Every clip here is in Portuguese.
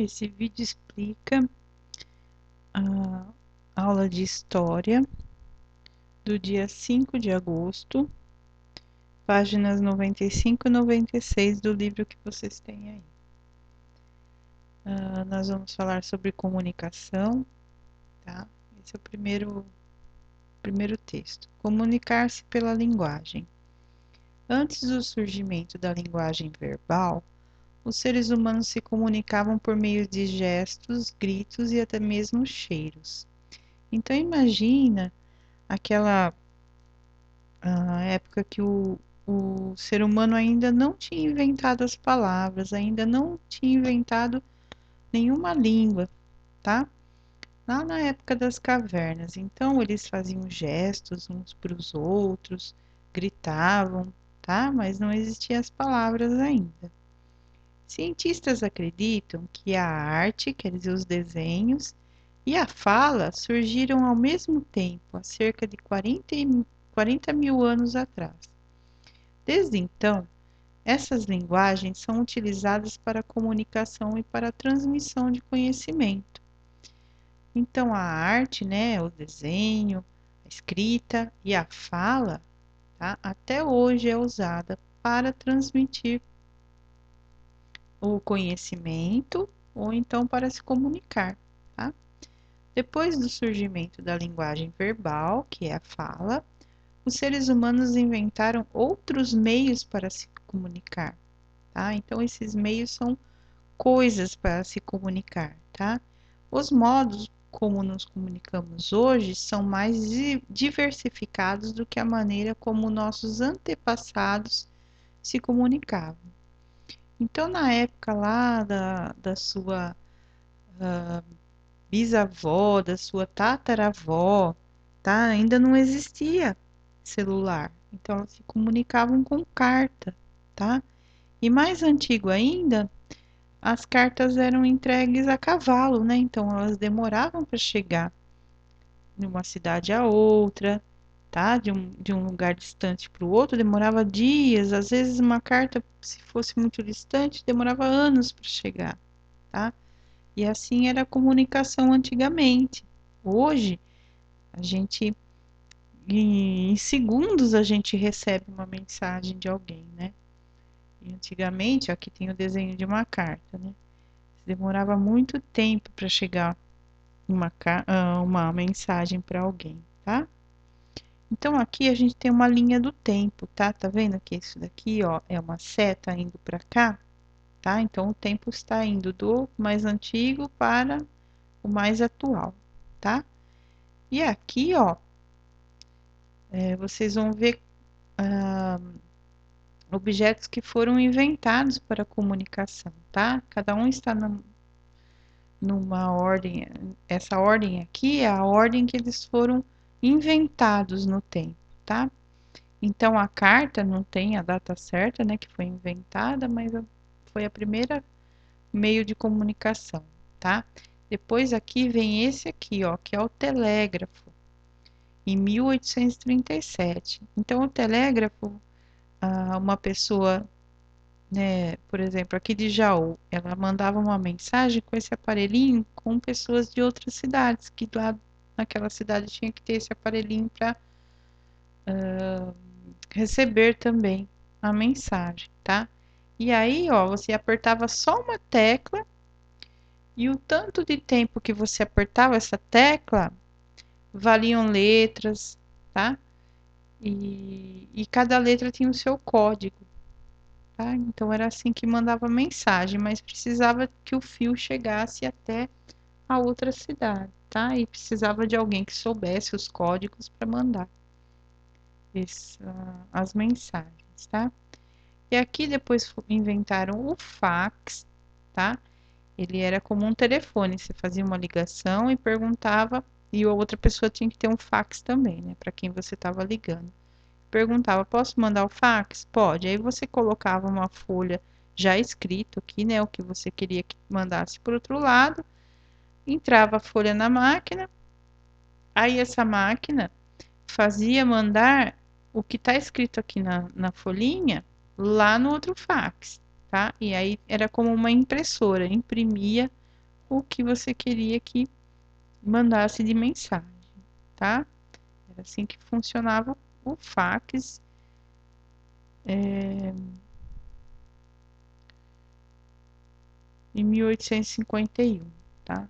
Esse vídeo explica a aula de História do dia 5 de agosto, páginas 95 e 96 do livro que vocês têm aí. Nós vamos falar sobre comunicação, tá? Esse é o primeiro texto. Comunicar-se pela linguagem. Antes do surgimento da linguagem verbal, os seres humanos se comunicavam por meio de gestos, gritos e até mesmo cheiros. Então imagina aquela época que o ser humano ainda não tinha inventado as palavras, ainda não tinha inventado nenhuma língua, tá? Lá na época das cavernas. Então eles faziam gestos uns para os outros, gritavam, tá? Mas não existiam as palavras ainda. Cientistas acreditam que a arte, quer dizer, os desenhos, e a fala surgiram ao mesmo tempo, há cerca de 40 mil anos atrás. Desde então, essas linguagens são utilizadas para a comunicação e para a transmissão de conhecimento. Então, a arte, né, o desenho, a escrita e a fala, tá, até hoje é usada para transmitir o conhecimento ou então para se comunicar, tá? Depois do surgimento da linguagem verbal, que é a fala, os seres humanos inventaram outros meios para se comunicar, tá? Então, esses meios são coisas para se comunicar, tá? Os modos como nos comunicamos hoje são mais diversificados do que a maneira como nossos antepassados se comunicavam. Então, na época lá da sua bisavó, da sua tataravó, tá? Ainda não existia celular. Então, elas se comunicavam com carta, tá? E mais antigo ainda, as cartas eram entregues a cavalo, né? Então, elas demoravam para chegar de uma cidade a outra, tá? De um lugar distante para o outro, demorava dias. Às vezes, uma carta, se fosse muito distante, demorava anos para chegar, tá? E assim era a comunicação antigamente. Hoje, a gente, em segundos, a gente recebe uma mensagem de alguém, né? E antigamente, aqui tem o desenho de uma carta, né? Demorava muito tempo para chegar uma mensagem para alguém, tá? Então, aqui a gente tem uma linha do tempo, tá? Tá vendo que isso daqui, ó, é uma seta indo para cá, tá? Então, o tempo está indo do mais antigo para o mais atual, tá? E aqui, ó, vocês vão ver objetos que foram inventados para comunicação, tá? Cada um está numa ordem. Essa ordem aqui é a ordem que eles foram inventados no tempo, tá? Então a carta não tem a data certa, né, que foi inventada, mas foi a primeira meio de comunicação, tá? Depois aqui vem esse aqui, ó, que é o telégrafo, em 1837. Então o telégrafo, uma pessoa, né, por exemplo, aqui de Jaú, ela mandava uma mensagem com esse aparelhinho com pessoas de outras cidades, que lá naquela cidade tinha que ter esse aparelhinho para receber também a mensagem, tá? E aí, ó, você apertava só uma tecla e o tanto de tempo que você apertava essa tecla valiam letras, tá? E cada letra tinha o seu código, tá? Então era assim que mandava mensagem, mas precisava que o fio chegasse até a outra cidade, tá? E precisava de alguém que soubesse os códigos para mandar as mensagens, tá? E aqui depois inventaram o fax, tá? Ele era como um telefone, você fazia uma ligação e perguntava, e a outra pessoa tinha que ter um fax também, né? Para quem você estava ligando. Perguntava, posso mandar o fax? Pode. Aí você colocava uma folha já escrito aqui, né? O que você queria que mandasse para o outro lado, entrava a folha na máquina, aí essa máquina fazia mandar o que está escrito aqui na folhinha lá no outro fax, tá? E aí era como uma impressora, imprimia o que você queria que mandasse de mensagem, tá? Era assim que funcionava o fax. Em 1851, tá?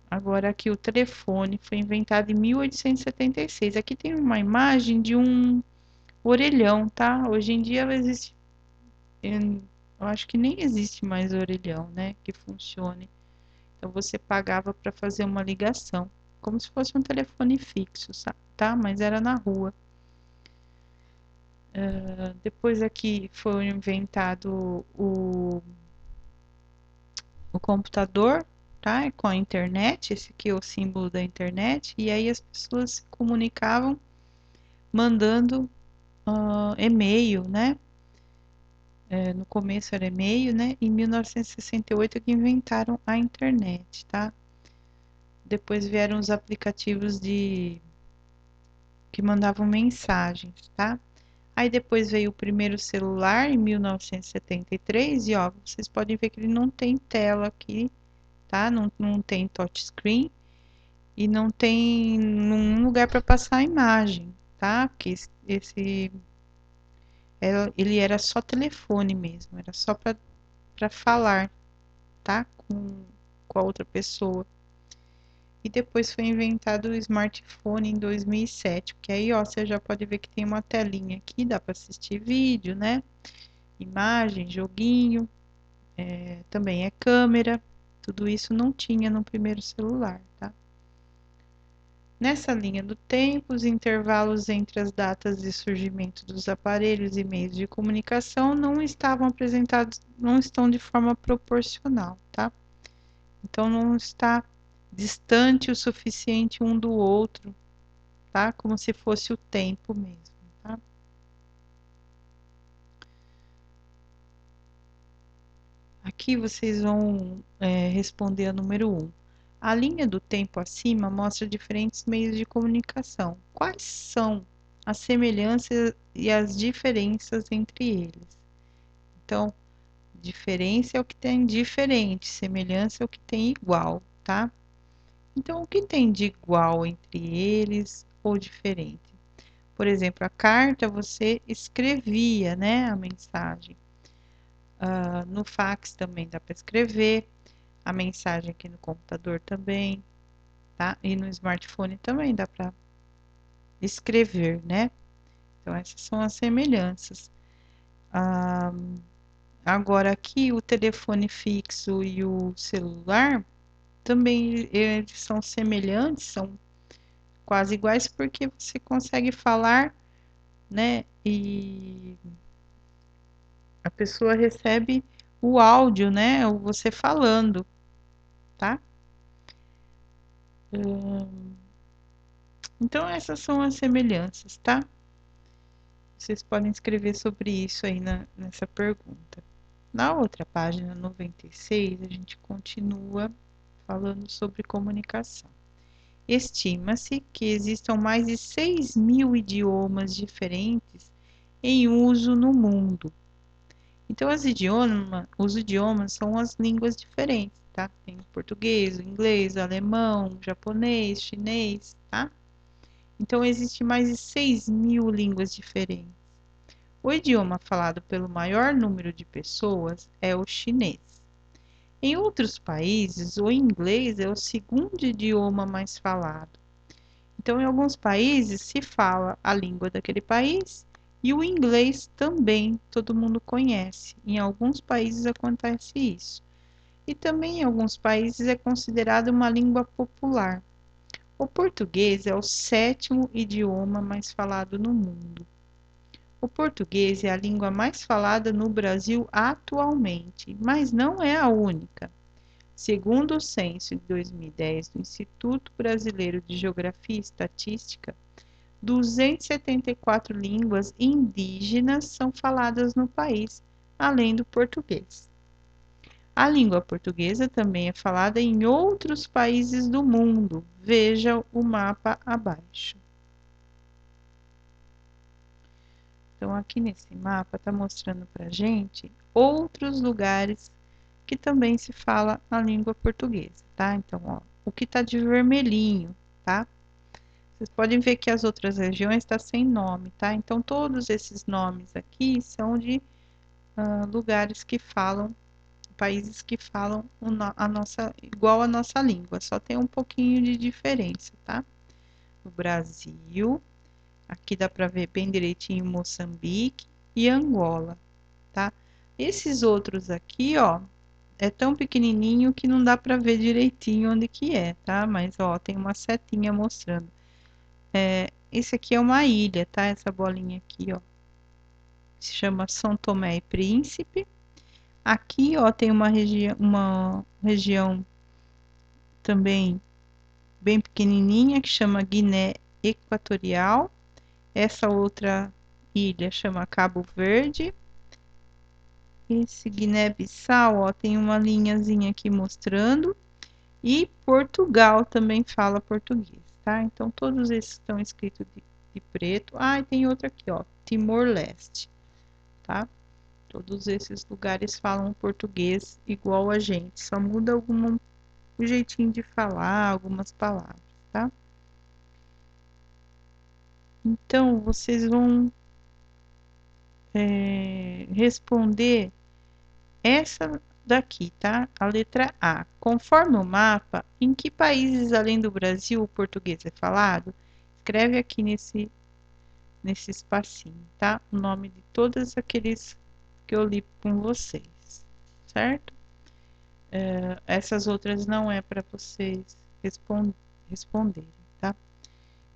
Agora aqui o telefone foi inventado em 1876. Aqui tem uma imagem de um orelhão, tá? Hoje em dia existe, eu acho que nem existe mais orelhão, né? Que funcione. Então você pagava para fazer uma ligação, como se fosse um telefone fixo, tá? Mas era na rua. Depois aqui foi inventado o computador, tá? Com a internet, esse aqui é o símbolo da internet, e aí as pessoas se comunicavam mandando e-mail, né? No começo era e-mail, né? Em 1968 é que inventaram a internet, tá? Depois vieram os aplicativos que mandavam mensagens, tá? Aí depois veio o primeiro celular em 1973 e ó, vocês podem ver que ele não tem tela aqui, tá? Não tem touchscreen e não tem nenhum lugar para passar a imagem, tá? Porque ele era só telefone mesmo, era só para falar, tá? Com a outra pessoa. E depois foi inventado o smartphone em 2007, porque aí, ó, você já pode ver que tem uma telinha aqui, dá para assistir vídeo, né? Imagem, joguinho, também é câmera. Tudo isso não tinha no primeiro celular, tá? Nessa linha do tempo, os intervalos entre as datas de surgimento dos aparelhos e meios de comunicação não estavam apresentados, não estão de forma proporcional, tá? Então não está distante o suficiente um do outro, tá? Como se fosse o tempo mesmo, tá? Aqui vocês vão responder a número 1. A linha do tempo acima mostra diferentes meios de comunicação. Quais são as semelhanças e as diferenças entre eles? Então, diferença é o que tem diferente, semelhança é o que tem igual, tá? Então, o que tem de igual entre eles ou diferente? Por exemplo, a carta você escrevia, né, a mensagem. No fax também dá para escrever, a mensagem aqui no computador também, tá? E no smartphone também dá para escrever, né? Então, essas são as semelhanças. Agora, aqui, o telefone fixo e o celular também eles são semelhantes, são quase iguais, porque você consegue falar, né? E a pessoa recebe o áudio, né? Você falando, tá? Então, essas são as semelhanças, tá? Vocês podem escrever sobre isso aí nessa pergunta. Na outra página 96, a gente continua falando sobre comunicação. Estima-se que existam mais de 6.000 idiomas diferentes em uso no mundo. Então, os idiomas são as línguas diferentes, tá? Tem o português, o inglês, o alemão, o japonês, chinês, tá? Então, existem mais de 6.000 línguas diferentes. O idioma falado pelo maior número de pessoas é o chinês. Em outros países, o inglês é o segundo idioma mais falado. Então, em alguns países se fala a língua daquele país e o inglês também todo mundo conhece. Em alguns países acontece isso. E também em alguns países é considerado uma língua popular. O português é o sétimo idioma mais falado no mundo. O português é a língua mais falada no Brasil atualmente, mas não é a única. Segundo o censo de 2010 do Instituto Brasileiro de Geografia e Estatística, 274 línguas indígenas são faladas no país, além do português. A língua portuguesa também é falada em outros países do mundo. Veja o mapa abaixo. Então, aqui nesse mapa está mostrando para gente outros lugares que também se fala a língua portuguesa, tá? Então, ó, o que tá de vermelhinho, tá? Vocês podem ver que as outras regiões está sem nome, tá? Então, todos esses nomes aqui são de lugares que falam, países que falam a nossa, igual a nossa língua, só tem um pouquinho de diferença, tá? O Brasil, aqui dá para ver bem direitinho Moçambique e Angola, tá? Esses outros aqui, ó, é tão pequenininho que não dá para ver direitinho onde que é, tá? Mas, ó, tem uma setinha mostrando. Esse aqui é uma ilha, tá? Essa bolinha aqui, ó, se chama São Tomé e Príncipe. Aqui, ó, tem uma região também bem pequenininha que chama Guiné Equatorial. Essa outra ilha chama Cabo Verde. Esse Guiné-Bissau, ó, tem uma linhazinha aqui mostrando. E Portugal também fala português, tá? Então, todos esses estão escritos de preto. Ah, e tem outro aqui, ó, Timor-Leste, tá? Todos esses lugares falam português igual a gente, só muda o jeitinho de falar, algumas palavras, tá? Então, vocês vão responder essa daqui, tá? A letra A. Conforme o mapa, em que países além do Brasil o português é falado? Escreve aqui nesse espacinho, tá? O nome de todos aqueles que eu li com vocês, certo? Essas outras não é para vocês responderem, tá?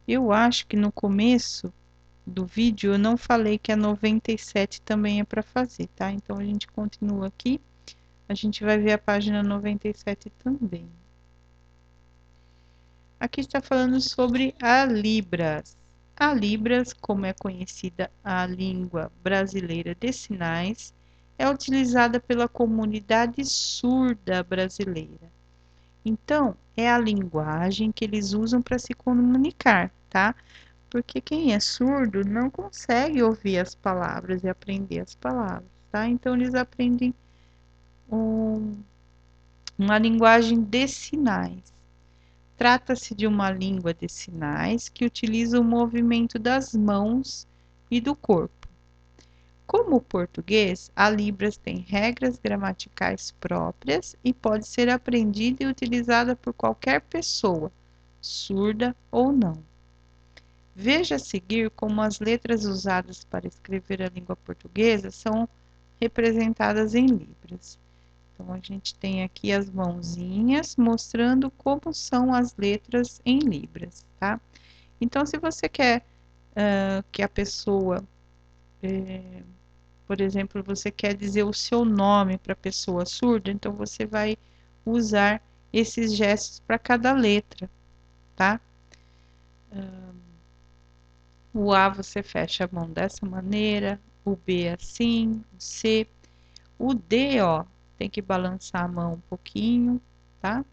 Eu acho que no começo do vídeo eu não falei que a 97 também é para fazer, tá? Então a gente continua aqui, a gente vai ver a página 97 também. Aqui está falando sobre a Libras. A Libras, como é conhecida a língua brasileira de sinais, é utilizada pela comunidade surda brasileira. Então, é a linguagem que eles usam para se comunicar, tá? Porque quem é surdo não consegue ouvir as palavras e aprender as palavras, tá? Então, eles aprendem uma linguagem de sinais. Trata-se de uma língua de sinais que utiliza o movimento das mãos e do corpo. Como o português, a Libras tem regras gramaticais próprias e pode ser aprendida e utilizada por qualquer pessoa, surda ou não. Veja a seguir como as letras usadas para escrever a língua portuguesa são representadas em Libras. Então, a gente tem aqui as mãozinhas mostrando como são as letras em Libras, tá? Então, se você quer que a pessoa, por exemplo, você quer dizer o seu nome para a pessoa surda, então você vai usar esses gestos para cada letra, tá? O A você fecha a mão dessa maneira, o B assim, o C. O D, ó, tem que balançar a mão um pouquinho, tá?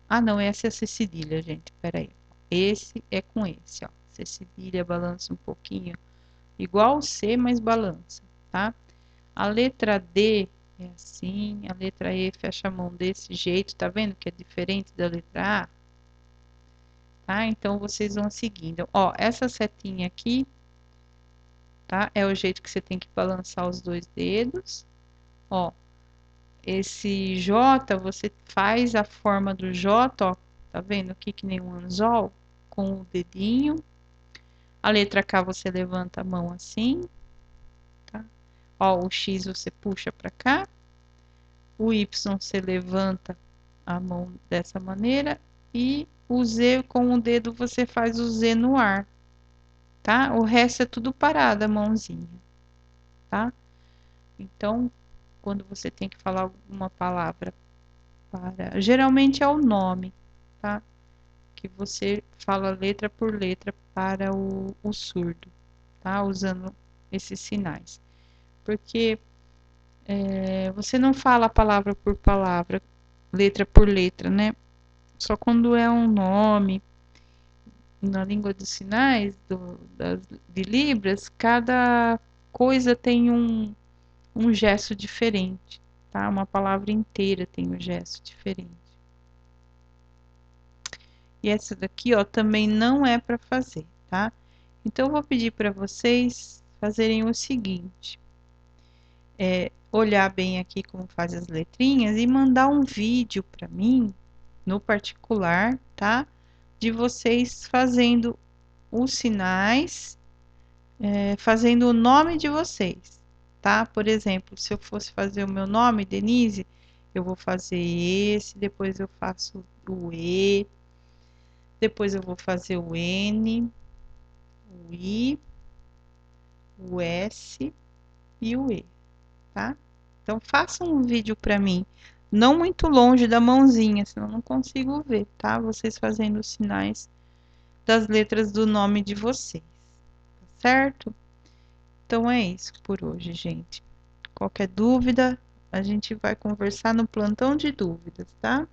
Ah, não, essa é a C cedilha, gente, peraí. Esse é com esse, ó. C cedilha balança um pouquinho, igual o C, mas balança, tá? A letra D é assim, a letra E fecha a mão desse jeito, tá vendo que é diferente da letra A? Tá? Então, vocês vão seguindo. Ó, essa setinha aqui, tá? É o jeito que você tem que balançar os dois dedos. Ó, esse J, você faz a forma do J, ó, tá vendo aqui que nem um anzol, com o dedinho. A letra K você levanta a mão assim, tá? Ó, o X você puxa para cá. O Y você levanta a mão dessa maneira. E o Z com o dedo você faz o Z no ar, tá? O resto é tudo parado, a mãozinha, tá? Então, quando você tem que falar alguma palavra geralmente é o nome, tá? Que você fala letra por letra para o surdo, tá? Usando esses sinais. Porque você não fala palavra por palavra, letra por letra, né? Só quando é um nome. Na língua dos sinais, de Libras, cada coisa tem um gesto diferente, tá? Uma palavra inteira tem um gesto diferente. E essa daqui, ó, também não é para fazer, tá? Então, eu vou pedir para vocês fazerem o seguinte. Olhar bem aqui como faz as letrinhas e mandar um vídeo para mim, no particular, tá? De vocês fazendo os sinais, fazendo o nome de vocês, tá? Por exemplo, se eu fosse fazer o meu nome, Denise, eu vou fazer esse, depois eu faço o E, depois eu vou fazer o N, o I, o S e o E, tá? Então, faça um vídeo para mim, não muito longe da mãozinha, senão eu não consigo ver, tá? Vocês fazendo os sinais das letras do nome de vocês, tá certo? Então, é isso por hoje, gente. Qualquer dúvida, a gente vai conversar no plantão de dúvidas, tá?